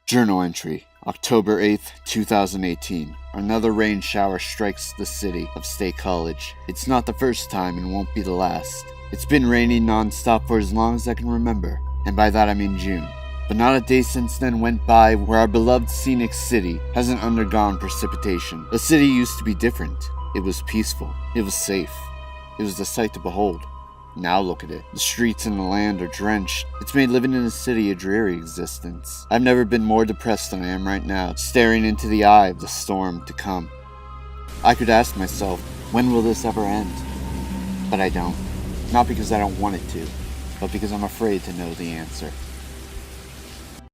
Journal entry, October 8th, 2018. Another rain shower strikes the city of State College. It's not the first time and won't be the last. It's been raining non-stop for as long as I can remember, and by that I mean June. But not a day since then went by where our beloved scenic city hasn't undergone precipitation. The city used to be different. It was peaceful. It was safe. It was a sight to behold. Now look at it. The streets and the land are drenched. It's made living in a city a dreary existence. I've never been more depressed than I am right now, staring into the eye of the storm to come. I could ask myself, when will this ever end? But I don't. Not because I don't want it to, but because I'm afraid to know the answer.